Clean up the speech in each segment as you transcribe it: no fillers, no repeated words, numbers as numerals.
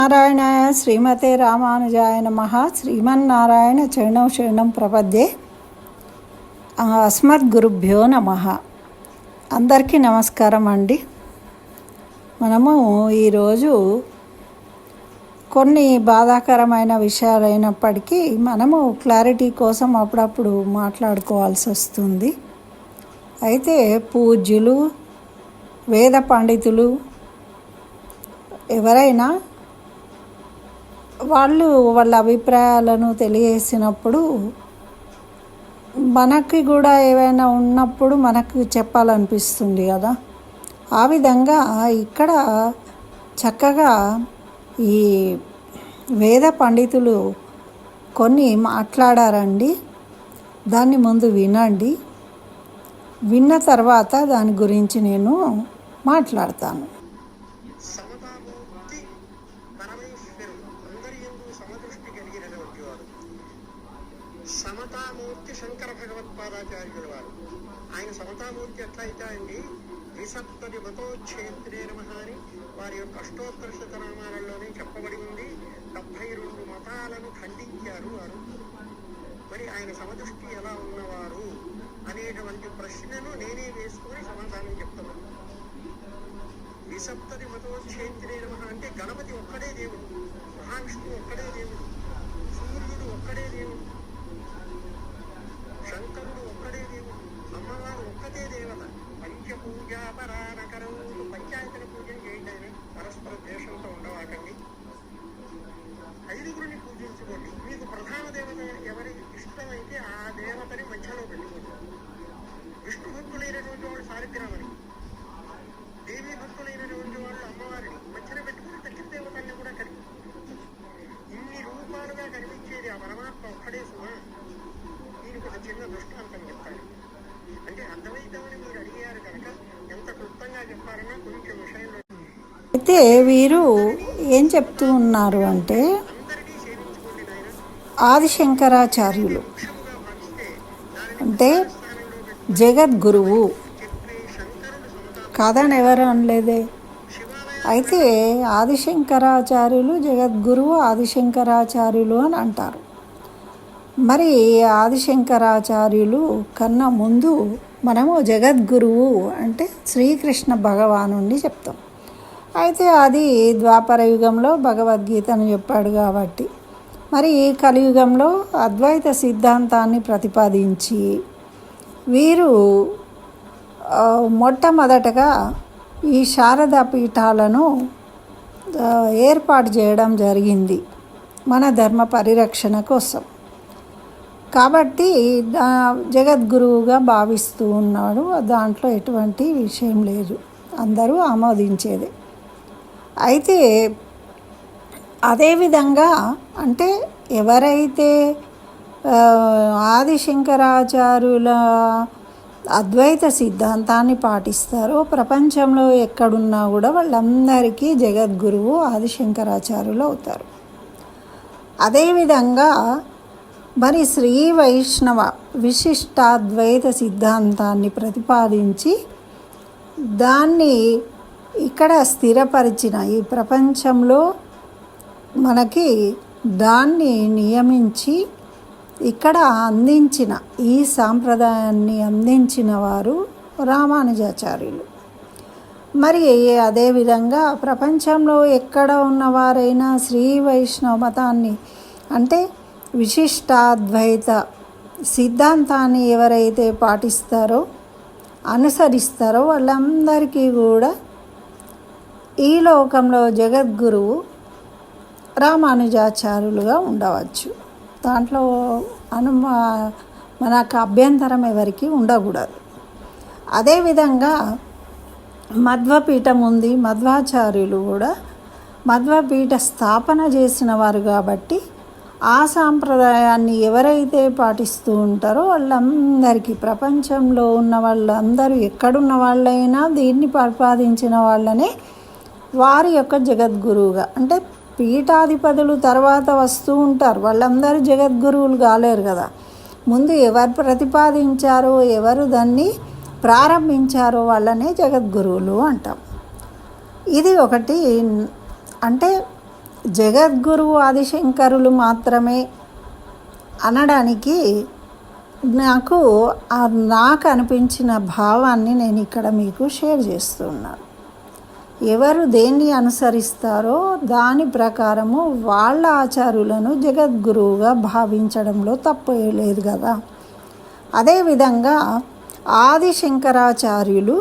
నారాయణాయ శ్రీమతే రామానుజాయ నమః. శ్రీమన్నారాయణ చరణం శరణం ప్రపద్యే. అస్మద్గురుభ్యో నమః. అందరికీ నమస్కారం అండి. మనము ఈరోజు కొన్ని బాధాకరమైన విషయాలైనప్పటికీ మనము క్లారిటీ కోసం అప్పుడప్పుడు మాట్లాడుకోవాల్సి వస్తుంది. అయితే పూజ్యులు, వేద పండితులు ఎవరైనా వాళ్ళ అభిప్రాయాలను తెలియజేసినప్పుడు మనకి కూడా ఏవైనా ఉన్నప్పుడు మనకు చెప్పాలనిపిస్తుంది కదా. ఆ విధంగా ఇక్కడ చక్కగా ఈ వేద పండితులు కొన్ని మాట్లాడారండి. దాన్ని ముందు వినండి. విన్న తర్వాత దాని గురించి నేను మాట్లాడతాను. సమతామూర్తి శంకర భగవత్పాదాచార్యుల వారు. ఆయన సమతామూర్తి ఎట్లా అయితే అండి, ద్విసప్తతి మతోచ్ఛేత్రే నమః అని వారి యొక్క అష్టోత్తర శతనామాలలోనే చెప్పబడి ఉంది. 72 మతాలను ఖండించారు వారు. మరి ఆయన సమదృష్టి ఎలా ఉన్నవారు అనేటువంటి ప్రశ్నను నేనే వేసుకుని సమాధానం చెప్తున్నాను. ద్విసప్తతి మతోచ్ఛేత్రే నమః అంటే గణపతి ఒక్కడే దేవుడు, మహావిష్ణువు ఒక్కడే దేవుడు, సూర్యుడు ఒక్కడే దేవుడు, శంకరుడు ఒక్కడే దేవుడు, అమ్మవారు ఒక్కటే దేవత. పంచపూజా పరానకరం, పంచాయతన పూజలు చేయండి, పరస్పర ద్వేషంతో ఉండవాకండి. 5గురిని పూజించుకోండి. మీకు ప్రధాన దేవత ఎవరి ఇష్టమైతే ఆ దేవతని మధ్యలో పెట్టుకోండి. విష్ణు భక్తులైనటువంటి వాళ్ళు సారిగ్రామని, దేవీ భక్తులైనటువంటి వాళ్ళు అమ్మవారిని మధ్యన పెట్టుకుని తక్కిన దేవతల్ని కూడా కలిగి ఇన్ని రూపాలుగా కనిపించేది ఆ పరమాత్మ ఒక్కడే సుమా. దీనికి ఒక చిన్న దృష్టాంతం చెప్తాను. అంటే అర్థమైద్దామని మీరు అడిగారు కనుక ఎంత క్లుప్తంగా చెప్పారన్నా కొంచెం విషయంలో. అయితే వీరు ఏం చెప్తూ ఉన్నారు అంటే, అందరినీ సేవించుకోండి నాయన. ఆదిశంకరాచార్యులు వృక్షముగా భావిస్తే దానిని అంటే స్థానంలో పెట్టి జగద్గురువు చెప్పే శంకరుడు సమతా కాదని ఎవరు అనలేదే. శివాలయ అయితే ఆదిశంకరాచార్యులు జగద్గురువు, ఆదిశంకరాచార్యులు అని అంటారు. మరి ఆదిశంకరాచార్యులు కన్నా ముందు మనము జగద్గురువు అంటే శ్రీకృష్ణ భగవానుని చెప్తాం. అయితే అది ద్వాపర యుగంలో భగవద్గీతను చెప్పాడు కాబట్టి, మరి ఈ కలియుగంలో అద్వైత సిద్ధాంతాన్ని ప్రతిపాదించి వీరు మొట్టమొదటగా ఈ శారదా పీఠాలను ఏర్పాటు చేయడం జరిగింది మన ధర్మ పరిరక్షణ కోసం. కాబట్టి జగద్గురువుగా భావిస్తూ ఉన్నాడు. దాంట్లో ఎటువంటి విషయం లేదు, అందరూ ఆమోదించేదే. అయితే అదేవిధంగా అంటే ఎవరైతే ఆదిశంకరాచార్యుల అద్వైత సిద్ధాంతాన్ని పాటిస్తారో ప్రపంచంలో ఎక్కడున్నా కూడా వాళ్ళందరికీ జగద్గురువు ఆదిశంకరాచార్యులు అవుతారు. అదేవిధంగా మరి శ్రీ వైష్ణవ విశిష్టాద్వైత సిద్ధాంతాన్ని ప్రతిపాదించి దాన్ని ఇక్కడ స్థిరపరిచిన ఈ ప్రపంచంలో మనకి దాన్ని నియమించి ఇక్కడ అందించిన ఈ సాంప్రదాయాన్ని అందించిన వారు రామానుజాచార్యులు. మరి అదేవిధంగా ప్రపంచంలో ఎక్కడ ఉన్నవారైనా శ్రీ వైష్ణవ మతాన్ని అంటే విశిష్టాద్వైత సిద్ధాంతాన్ని ఎవరైతే పాటిస్తారో అనుసరిస్తారో వాళ్ళందరికీ కూడా ఈ లోకంలో జగద్గురువు రామానుజాచార్యులుగా ఉండవచ్చు. దాంట్లో మనకు అభ్యంతరం ఎవరికి ఉండకూడదు. అదేవిధంగా మధ్వపీఠం ఉంది. మధ్వాచార్యులు కూడా మధ్వపీఠ స్థాపన చేసిన వారు కాబట్టి ఆ సాంప్రదాయాన్ని ఎవరైతే పాటిస్తూ ఉంటారో వాళ్ళందరికీ ప్రపంచంలో ఉన్న వాళ్ళందరూ ఎక్కడున్న వాళ్ళైనా దీన్ని ప్రతిపాదించిన వాళ్ళనే వారి యొక్క జగద్గురువుగా, అంటే పీఠాధిపతులు తర్వాత వస్తూ ఉంటారు, వాళ్ళందరూ జగద్గురువులు కాలేరు కదా. ముందు ఎవరు ప్రతిపాదించారో ఎవరు దాన్ని ప్రారంభించారో వాళ్ళనే జగద్గురువులు అంటాం. ఇది ఒకటి. అంటే జగద్గురువు ఆదిశంకరులు మాత్రమే అనడానికి నాకు అనిపించిన భావాన్ని నేను ఇక్కడ మీకు షేర్ చేస్తున్నాను. ఎవరు దేన్ని అనుసరిస్తారో దాని ప్రకారము వాళ్ళ ఆచార్యులను జగద్గురువుగా భావించడంలో తప్పు లేదు కదా. అదేవిధంగా ఆదిశంకరాచార్యులు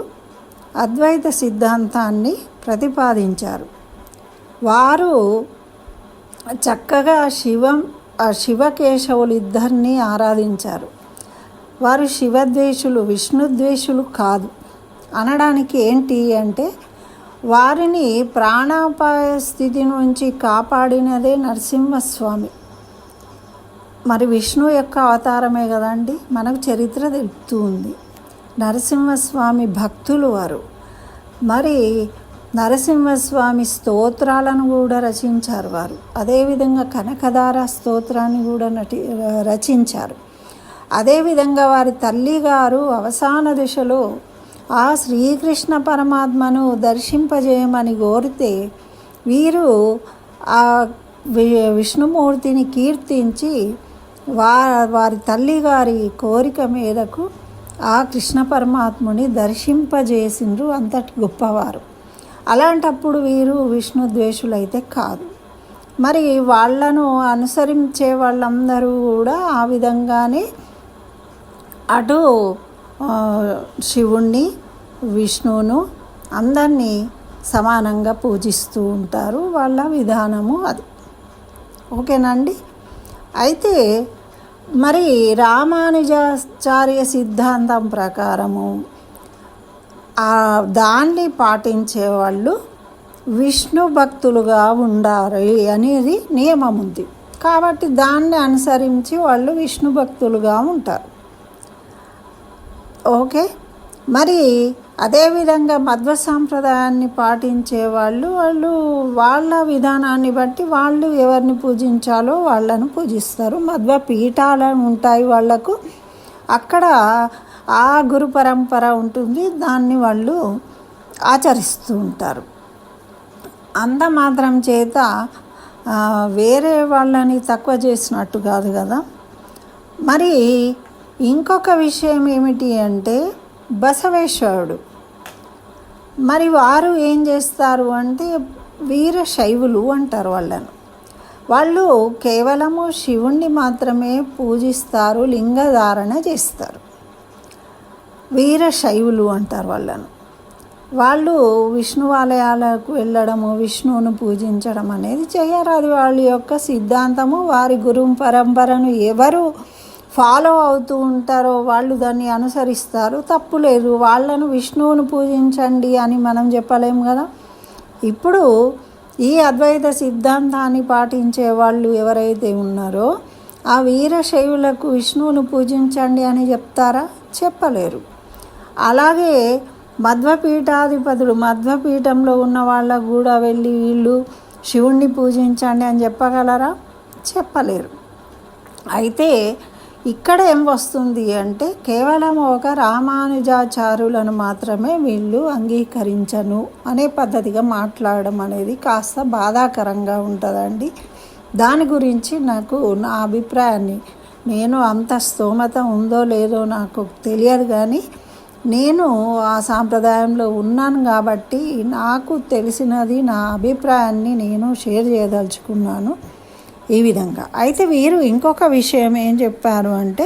అద్వైత సిద్ధాంతాన్ని ప్రతిపాదించారు. వారు చక్కగా శివకేశవులు ఇద్దరిని ఆరాధించారు. వారు శివద్వేషులు, విష్ణుద్వేషులు కాదు. అనడానికి ఏంటి అంటే వారిని ప్రాణాపాయ స్థితి నుంచి కాపాడినదే నరసింహస్వామి. మరి విష్ణు యొక్క అవతారమే కదండి, మనకు చరిత్ర తెలుపుతూ ఉంది. నరసింహస్వామి భక్తులు వారు. మరి నరసింహస్వామి స్తోత్రాలను కూడా రచించారు వారు. అదేవిధంగా కనకదార స్తోత్రాన్ని కూడా రచించారు. అదేవిధంగా వారి తల్లిగారు అవసాన దశలో ఆ శ్రీకృష్ణ పరమాత్మను దర్శింపజేయమని కోరితే వీరు ఆ విష్ణుమూర్తిని కీర్తించి వారి తల్లిగారి కోరిక మేరకు ఆ కృష్ణ పరమాత్ముని దర్శింపజేసిండ్రు. అంతటి గొప్పవారు. అలాంటప్పుడు వీరు విష్ణుద్వేషులైతే కాదు. మరి వాళ్ళను అనుసరించే వాళ్ళందరూ కూడా ఆ విధంగానే అటు శివుణ్ణి, విష్ణువును అందరినీ సమానంగా పూజిస్తూ ఉంటారు. వాళ్ళ విధానము అది. ఓకేనండి. అయితే మరి రామానుజాచార్య సిద్ధాంతం ప్రకారము దాన్ని పాటించే వాళ్ళు విష్ణు భక్తులుగా ఉండాలి అనేది నియమం ఉంది. కాబట్టి దాన్ని అనుసరించి వాళ్ళు విష్ణు భక్తులుగా ఉంటారు. ఓకే. మరి అదేవిధంగా మధ్వ సాంప్రదాయాన్ని పాటించే వాళ్ళు వాళ్ళ విధానాన్ని బట్టి వాళ్ళు ఎవరిని పూజించాలో వాళ్ళను పూజిస్తారు. మధ్వ పీఠాలు ఉంటాయి వాళ్ళకు. అక్కడ ఆ గురు పరంపర ఉంటుంది. దాన్ని వాళ్ళు ఆచరిస్తూ ఉంటారు. అంత మాత్రం చేత వేరే వాళ్ళని తక్కువ చేసినట్టు కాదు కదా. మరి ఇంకొక విషయం ఏమిటి అంటే బసవేశ్వరుడు. మరి వారు ఏం చేస్తారు అంటే వీరశైవులు అంటారు వాళ్ళను. వాళ్ళు కేవలము శివుణ్ణి మాత్రమే పూజిస్తారు, లింగధారణ చేస్తారు. వీరశైవులు అంటారు వాళ్ళను. వాళ్ళు విష్ణువాలయాలకు వెళ్ళడము, విష్ణువును పూజించడం అనేది చేయరాదు. వాళ్ళ యొక్క సిద్ధాంతము, వారి గురు పరంపరను ఎవరు ఫాలో అవుతూ ఉంటారో వాళ్ళు దాన్ని అనుసరిస్తారు. తప్పు లేదు. వాళ్ళను విష్ణువును పూజించండి అని మనం చెప్పలేము కదా. ఇప్పుడు ఈ అద్వైత సిద్ధాంతాన్ని పాటించే వాళ్ళు ఎవరైతే ఉన్నారో ఆ వీరశైవులకు విష్ణువును పూజించండి అని చెప్తారా? చెప్పలేరు. అలాగే మధ్వపీఠాధిపతులు, మధ్వపీఠంలో ఉన్న వాళ్ళకు కూడా వెళ్ళి వీళ్ళు శివుణ్ణి పూజించండి అని చెప్పగలరా? చెప్పలేరు. అయితే ఇక్కడ ఏం వస్తుంది అంటే కేవలం ఒక రామానుజాచార్యులను మాత్రమే వీళ్ళు అంగీకరించను అనే పద్ధతిగా మాట్లాడడం అనేది కాస్త బాధాకరంగా ఉంటుందండి. దాని గురించి నాకు నా అభిప్రాయాన్ని, నేను అంత స్తోమత ఉందో లేదో నాకు తెలియదు, కానీ నేను ఆ సాంప్రదాయంలో ఉన్నాను కాబట్టి నాకు తెలిసినది, నా అభిప్రాయాన్ని నేను షేర్ చేయదలుచుకున్నాను ఈ విధంగా. అయితే వీరు ఇంకొక విషయం ఏం చెప్పారు అంటే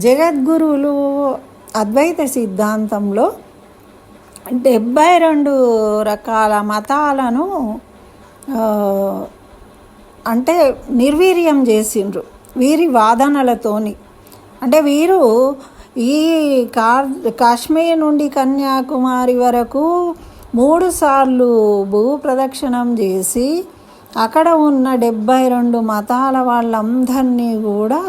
జగద్గురువులు అద్వైత సిద్ధాంతంలో 72 రకాల మతాలను అంటే నిర్వీర్యం చేసిండ్రు వీరి వాదనలతోని. అంటే వీరు ఈ కాశ్మీర్ నుండి కన్యాకుమారి వరకు 3 సార్లు భూ ప్రదక్షిణం చేసి అక్కడ ఉన్న 72 మతాల వాళ్ళందరినీ కూడా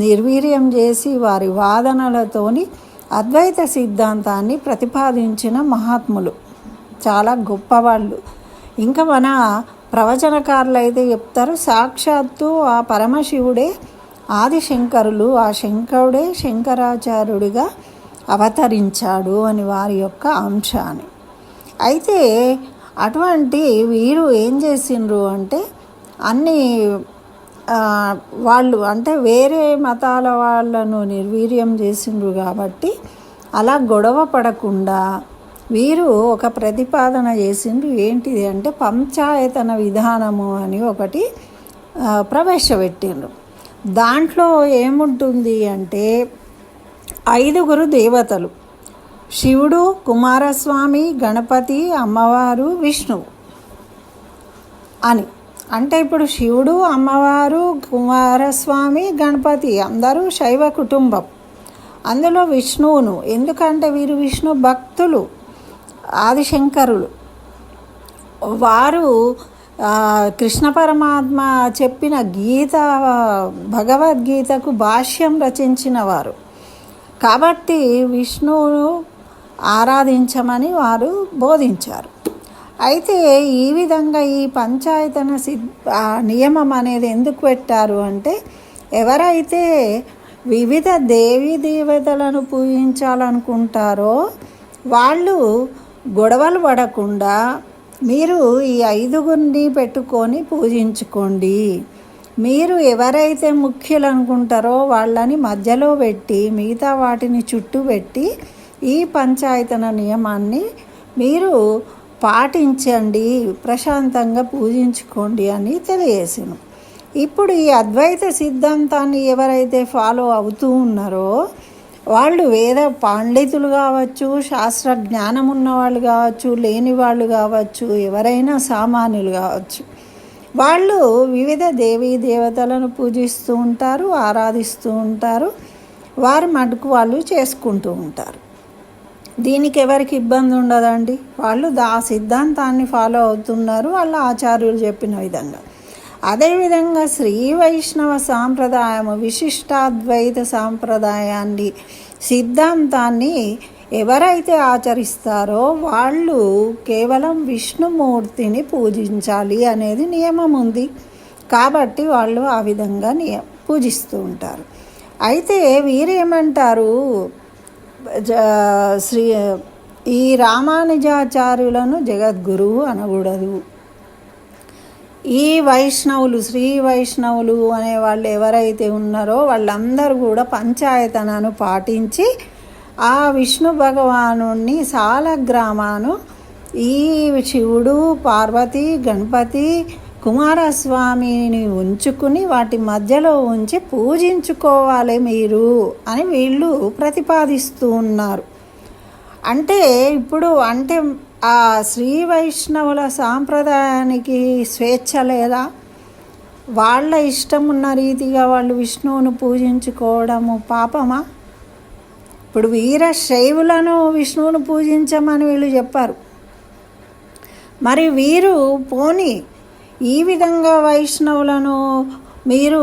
నిర్వీర్యం చేసి వారి వాదనలతోని అద్వైత సిద్ధాంతాన్ని ప్రతిపాదించిన మహాత్ములు, చాలా గొప్పవాళ్ళు. ఇంకా మన ప్రవచనకారులు అయితే చెప్తారు సాక్షాత్తు ఆ పరమశివుడే ఆదిశంకరులు, ఆ శంకరుడే శంకరాచార్యుడిగా అవతరించాడు అని వారి యొక్క అంశాన్ని. అయితే అటువంటి వీరు ఏం చేసిండ్రు అంటే అన్ని వాళ్ళు అంటే వేరే మతాల వాళ్ళను నిర్వీర్యం చేసిండ్రు కాబట్టి అలా గొడవ పడకుండా వీరు ఒక ప్రతిపాదన చేసిండ్రు. ఏంటిది అంటే పంచాయతన విధానము అని ఒకటి ప్రవేశపెట్టిండ్రు. దాంట్లో ఏముంటుంది అంటే 5 దేవతలు: శివుడు, కుమారస్వామి, గణపతి, అమ్మవారు, విష్ణువు అని. అంటే ఇప్పుడు శివుడు, అమ్మవారు, కుమారస్వామి, గణపతి అందరూ శైవ కుటుంబం. అందులో విష్ణువును, ఎందుకంటే వీరు విష్ణు భక్తులు, ఆదిశంకరులు. వారు కృష్ణ పరమాత్మ చెప్పిన భగవద్గీతకు భాష్యం రచించిన వారు కాబట్టి విష్ణువును ఆరాధించమని వారు బోధించారు. అయితే ఈ విధంగా ఈ పంచాయతన నియమం అనేది ఎందుకు పెట్టారు అంటే, ఎవరైతే వివిధ దేవతలను పూజించాలనుకుంటారో వాళ్ళు గొడవలు పడకుండా మీరు ఈ 5 పెట్టుకొని పూజించుకోండి. మీరు ఎవరైతే ముఖ్యులు అనుకుంటారో వాళ్ళని మధ్యలో పెట్టి మిగతా వాటిని చుట్టూ పెట్టి ఈ పంచాయతన నియమాన్ని మీరు పాటించండి, ప్రశాంతంగా పూజించుకోండి అని తెలియజేసాను. ఇప్పుడు ఈ అద్వైత సిద్ధాంతాన్ని ఎవరైతే ఫాలో అవుతూ ఉన్నారో వాళ్ళు వేద పండితులు కావచ్చు, శాస్త్ర జ్ఞానం ఉన్నవాళ్ళు కావచ్చు, లేని వాళ్ళు కావచ్చు, ఎవరైనా సామాన్యులు కావచ్చు, వాళ్ళు వివిధ దేవతలను పూజిస్తూ ఉంటారు, ఆరాధిస్తూ ఉంటారు. వారి మటుకు వాళ్ళు చేసుకుంటూ ఉంటారు. దీనికి ఎవరికి ఇబ్బంది ఉండదండి. వాళ్ళు ఆ సిద్ధాంతాన్ని ఫాలో అవుతున్నారు, వాళ్ళ ఆచార్యులు చెప్పిన విధంగా. అదేవిధంగా శ్రీ వైష్ణవ సాంప్రదాయము, విశిష్టాద్వైత సాంప్రదాయాన్ని, సిద్ధాంతాన్ని ఎవరైతే ఆచరిస్తారో వాళ్ళు కేవలం విష్ణుమూర్తిని పూజించాలి అనేది నియమం ఉంది. కాబట్టి వాళ్ళు ఆ విధంగా పూజిస్తూ ఉంటారు. అయితే వీరేమంటారు, ఈ రామానుజాచార్యులను జగద్గురువు అనకూడదు. ఈ వైష్ణవులు, శ్రీ వైష్ణవులు అనే వాళ్ళు ఎవరైతే ఉన్నారో వాళ్ళందరూ కూడా పంచాయతనను పాటించి ఆ విష్ణు భగవాను సాలగ్రామాను ఈ శివుడు, పార్వతి, గణపతి, కుమారస్వామిని ఉంచుకుని వాటి మధ్యలో ఉంచి పూజించుకోవాలి మీరు అని వీళ్ళు ప్రతిపాదిస్తూ ఉన్నారు. అంటే ఇప్పుడు అంటే ఆ శ్రీ వైష్ణవుల సాంప్రదాయానికి స్వేచ్ఛ లేదా? వాళ్ళ ఇష్టం ఉన్న రీతిగా వాళ్ళు విష్ణువును పూజించుకోవడము పాపమా? ఇప్పుడు వీరశైవులను విష్ణువును పూజించమని వీళ్ళు చెప్పారు. మరి వీరు పోని ఈ విధంగా వైష్ణవులను మీరు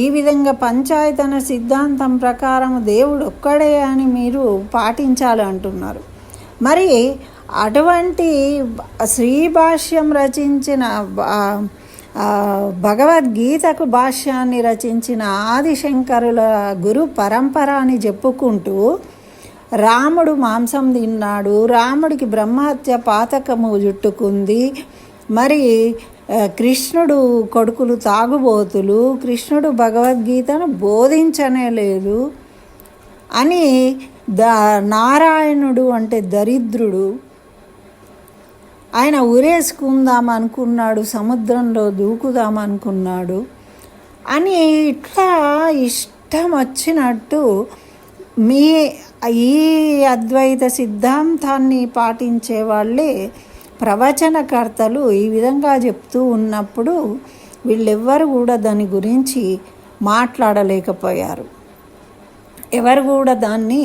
ఈ విధంగా పంచాయతన సిద్ధాంతం ప్రకారం దేవుడు ఒక్కడే అని మీరు పాటించాలి అంటున్నారు. మరి అటువంటి శ్రీభాష్యం రచించిన భగవద్గీతకు భాష్యాన్ని రచించిన ఆదిశంకరుల గురు పరంపర అని చెప్పుకుంటూ రాముడు మాంసం తిన్నాడు, రాముడికి బ్రహ్మహత్య పాతకము జుట్టుకుంది, మరి కృష్ణుడు కొడుకులు తాగుబోతులు, కృష్ణుడు భగవద్గీతను బోధించనే లేదు అని నారాయణుడు అంటే దరిద్రుడు, ఆయన ఉరేసుకుందాం అనుకున్నాడు, సముద్రంలో దూకుదాం అనుకున్నాడు అని ఇట్లా ఇష్టం వచ్చినట్టు ఈ అద్వైత సిద్ధాంతాన్ని పాటించే వాళ్ళే ప్రవచనకర్తలు ఈ విధంగా చెప్తూ ఉన్నప్పుడు వీళ్ళెవ్వరు కూడా దాని గురించి మాట్లాడలేకపోయారు. ఎవరు కూడా దాన్ని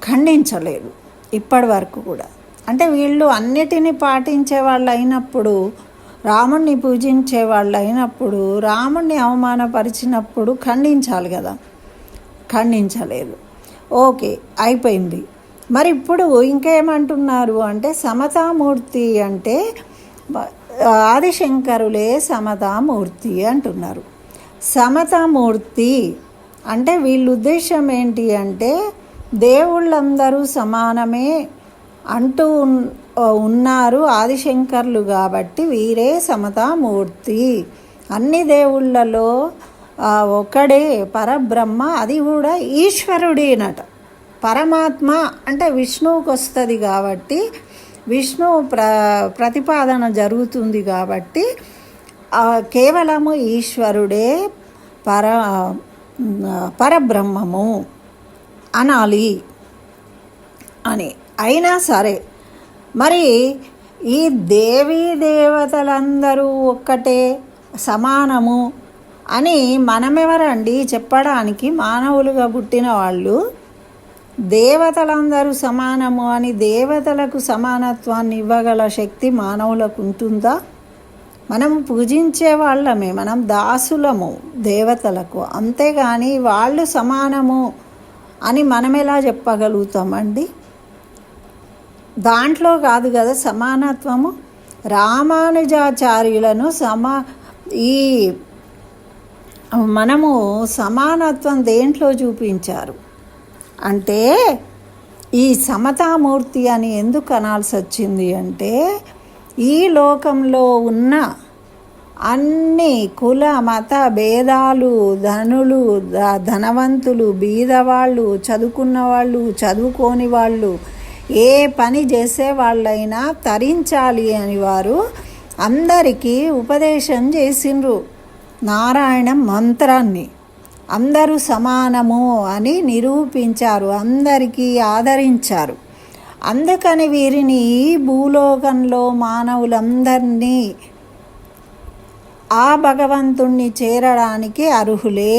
ఖండించలేదు ఇప్పటి వరకు కూడా. అంటే వీళ్ళు అన్నిటినీ పాటించే వాళ్ళు అయినప్పుడు, రాముణ్ణి పూజించే వాళ్ళు అయినప్పుడు, రాముణ్ణి అవమానపరిచినప్పుడు ఖండించాలి కదా, ఖండించలేదు. ఓకే, అయిపోయింది. మరి ఇప్పుడు ఇంకేమంటున్నారు అంటే సమతామూర్తి అంటే ఆదిశంకరులే సమతామూర్తి అంటున్నారు. సమతామూర్తి అంటే వీళ్ళ ఉద్దేశం ఏంటి అంటే దేవుళ్ళందరూ సమానమే ఉన్నారు ఆదిశంకర్లు కాబట్టి వీరే సమతామూర్తి. అన్ని దేవుళ్ళలో ఒకడే పరబ్రహ్మ, అది కూడా ఈశ్వరుడేనట. పరమాత్మ అంటే విష్ణువుకి వస్తుంది కాబట్టి విష్ణువు ప్రతిపాదన జరుగుతుంది కాబట్టి కేవలము ఈశ్వరుడే పరబ్రహ్మము అనాలి అని. అయినా సరే మరి ఈ దేవీ దేవతలందరూ ఒక్కటే సమానము అని మనమెవరండి చెప్పడానికి? మానవులుగా పుట్టిన వాళ్ళు దేవతలందరూ సమానము అని దేవతలకు సమానత్వాన్ని ఇవ్వగల శక్తి మానవులకు ఉంటుందా? మనం పూజించే వాళ్ళమే, మనం దాసులము దేవతలకు, అంతేగాని వాళ్ళు సమానము అని మనం ఎలా చెప్పగలుగుతామండి? దాంట్లో కాదు కదా సమానత్వము. రామానుజాచార్యులను ఈ మనము సమానత్వం దేంట్లో చూపించారు అంటే, ఈ సమతామూర్తి అని ఎందుకు అనాల్సి వచ్చింది అంటే, ఈ లోకంలో ఉన్న అన్ని కుల మత భేదాలు, ధనవంతులు, బీదవాళ్ళు, చదువుకున్న వాళ్ళు, చదువుకోని వాళ్ళు, ఏ పని చేసే వాళ్ళైనా తరించాలి అని వారు అందరికీ ఉపదేశం చేసిండ్రు. నారాయణ మంత్రాన్ని అందరూ సమానము అని నిరూపించారు, అందరికీ ఆదరించారు. అందుకని వీరిని ఈ భూలోకంలో మానవులందరినీ ఆ భగవంతుణ్ణి చేరడానికి అర్హులే.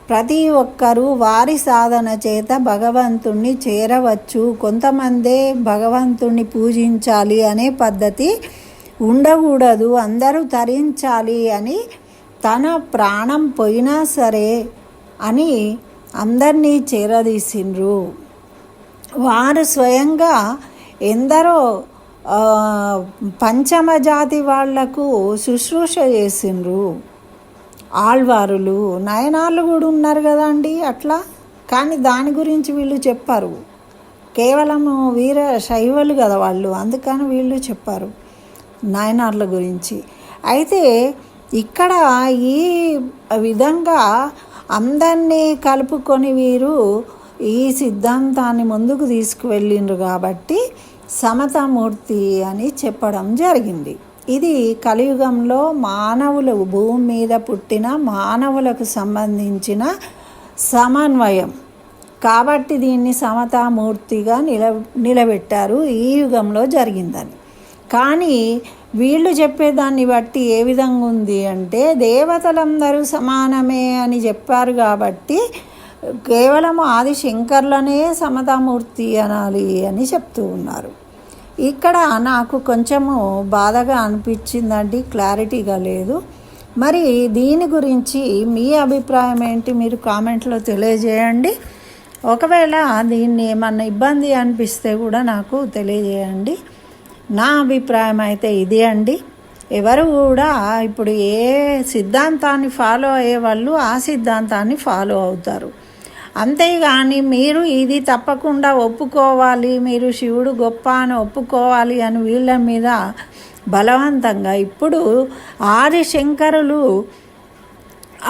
ప్రతి ఒక్కరూ వారి సాధన చేత భగవంతుణ్ణి చేరవచ్చు. కొంతమందే భగవంతుణ్ణి పూజించాలి అనే పద్ధతి ఉండకూడదు, అందరూ తరించాలి అని తన ప్రాణం పోయినా సరే అని అందరినీ చేరదీసిండ్రు. వారు స్వయంగా ఎందరో పంచమ జాతి వాళ్లకు శుశ్రూష చేసిండ్రు. ఆళ్వారులు, నయనాళ్ళు కూడా ఉన్నారు కదండి అట్లా. కానీ దాని గురించి వీళ్ళు చెప్పారు. కేవలము వీర శైవులు కదా వాళ్ళు, అందుకని వీళ్ళు చెప్పారు నాయనార్ల గురించి. అయితే ఇక్కడ ఈ విధంగా అందరినీ కలుపుకొని వీరు ఈ సిద్ధాంతాన్ని ముందుకు తీసుకువెళ్ళిండ్రు కాబట్టి సమతామూర్తి అని చెప్పడం జరిగింది. ఇది కలియుగంలో మానవులు, భూమి మీద పుట్టిన మానవులకు సంబంధించిన సమన్వయం కాబట్టి దీన్ని సమతామూర్తిగా నిలబెట్టారు. ఈ యుగంలో జరిగిందని. కానీ వీళ్ళు చెప్పేదాన్ని బట్టి ఏ విధంగా ఉంది అంటే, దేవతలందరూ సమానమే అని చెప్పారు కాబట్టి కేవలం ఆదిశంకర్లనే సమతామూర్తి అనాలి అని చెప్తూ ఉన్నారు. ఇక్కడ నాకు కొంచెము బాధగా అనిపించిందండి, క్లారిటీగా లేదు. మరి దీని గురించి మీ అభిప్రాయం ఏంటి? మీరు కామెంట్లో తెలియజేయండి. ఒకవేళ దీన్ని ఏమన్నా ఇబ్బంది అనిపిస్తే కూడా నాకు తెలియజేయండి. నా అభిప్రాయం అయితే ఇది అండి. ఎవరు కూడా ఇప్పుడు ఏ సిద్ధాంతాన్ని ఫాలో అయ్యే వాళ్ళు ఆ సిద్ధాంతాన్ని ఫాలో అవుతారు. అంతేగాని మీరు ఇది తప్పకుండా ఒప్పుకోవాలి, మీరు శివుడు గొప్ప అని ఒప్పుకోవాలి అని వీళ్ళ మీద బలవంతంగా, ఇప్పుడు ఆదిశంకరులు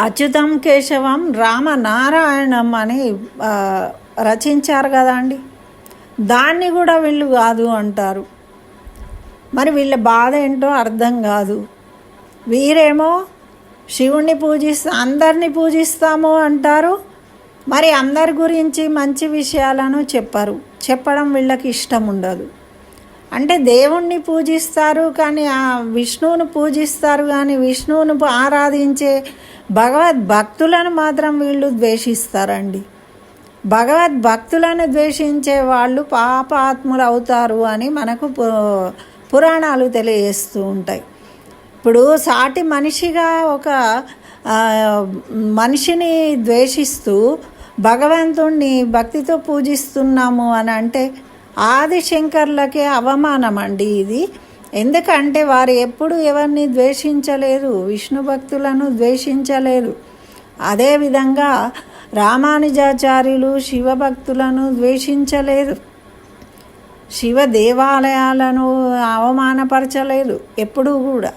అచ్యుతం కేశవం రామనారాయణం అని రచించారు కదండి, దాన్ని కూడా వీళ్ళు కాదు అంటారు. మరి వీళ్ళ బాధ ఏంటో అర్థం కాదు. వీరేమో శివుణ్ణి అందరినీ పూజిస్తాము అంటారు, మరి అందరి గురించి మంచి విషయాలను చెప్పడం వీళ్ళకి ఇష్టం ఉండదు. అంటే దేవుణ్ణి పూజిస్తారు కానీ విష్ణువును పూజిస్తారు కానీ విష్ణువును ఆరాధించే భగవద్భక్తులను మాత్రం వీళ్ళు ద్వేషిస్తారండి. భగవద్భక్తులను ద్వేషించే వాళ్ళు పాపాత్ములు అవుతారు అని మనకు పురాణాలు తెలియజేస్తూ ఉంటాయి. ఇప్పుడు సాటి మనిషిగా ఒక మనిషిని ద్వేషిస్తూ భగవంతుణ్ణి భక్తితో పూజిస్తున్నాము అని అంటే ఆదిశంకర్లకే అవమానం అండి ఇది. ఎందుకంటే వారు ఎప్పుడు ఎవరిని ద్వేషించలేదు, విష్ణు భక్తులను ద్వేషించలేదు. అదేవిధంగా రామానుజాచార్యులు శివభక్తులను ద్వేషించలేదు. శివ దేవాలయాలను అవమానపరచలేదు ఎప్పుడూ కూడా.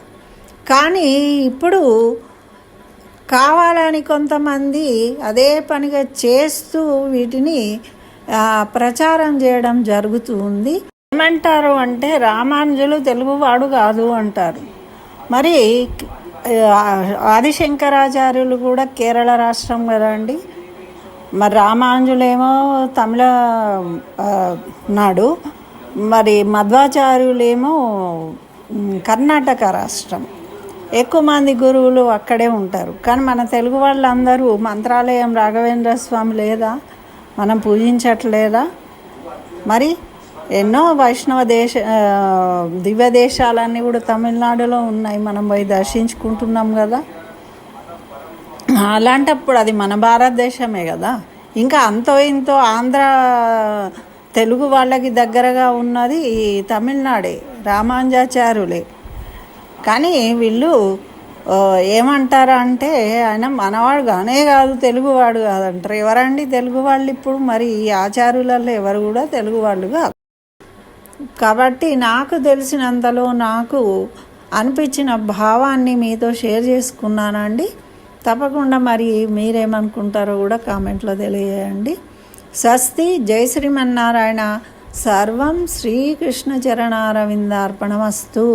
కానీ ఇప్పుడు కావాలని కొంతమంది అదే పనిగా చేస్తూ వీటిని ప్రచారం చేయడం జరుగుతూ ఉంది. ఏమంటారు అంటే రామానుజులు తెలుగువాడు కాదు అంటారు. మరి ఆదిశంకరాచార్యులు కూడా కేరళ రాష్ట్రం కదండి. మరి రామానుజులేమో తమిళ నాడు, మరి మధ్వాచార్యులేమో కర్ణాటక రాష్ట్రం. ఎక్కువ మంది గురువులు అక్కడే ఉంటారు. కానీ మన తెలుగు వాళ్ళందరూ మంత్రాలయం రాఘవేంద్ర స్వామి లేదా, మనం పూజించట్లేదా? మరి ఎన్నో వైష్ణవ దివ్య దేశాలన్నీ కూడా తమిళనాడులో ఉన్నాయి, మనం పోయి దర్శించుకుంటున్నాం కదా. అలాంటప్పుడు అది మన భారతదేశమే కదా. ఇంకా అంతో ఇంతో ఆంధ్ర తెలుగు వాళ్ళకి దగ్గరగా ఉన్నది తమిళనాడే, రామానుజాచార్యులే. కానీ వీళ్ళు ఏమంటారా అంటే ఆయన మనవాడు కానే కాదు, తెలుగువాడు కాదంటారు. ఎవరండి తెలుగు వాళ్ళు ఇప్పుడు? మరి ఈ ఆచార్యులలో ఎవరు కూడా తెలుగు వాళ్ళు కాదు. కాబట్టి నాకు తెలిసినంతలో నాకు అనిపించిన భావాన్ని మీతో షేర్ చేసుకున్నానండి. తప్పకుండా మరి మీరేమనుకుంటారో కూడా కామెంట్లో తెలియజేయండి. స్వస్తి. జై శ్రీమన్నారాయణ. సర్వం శ్రీకృష్ణ చరణారవిందార్పణమస్తు.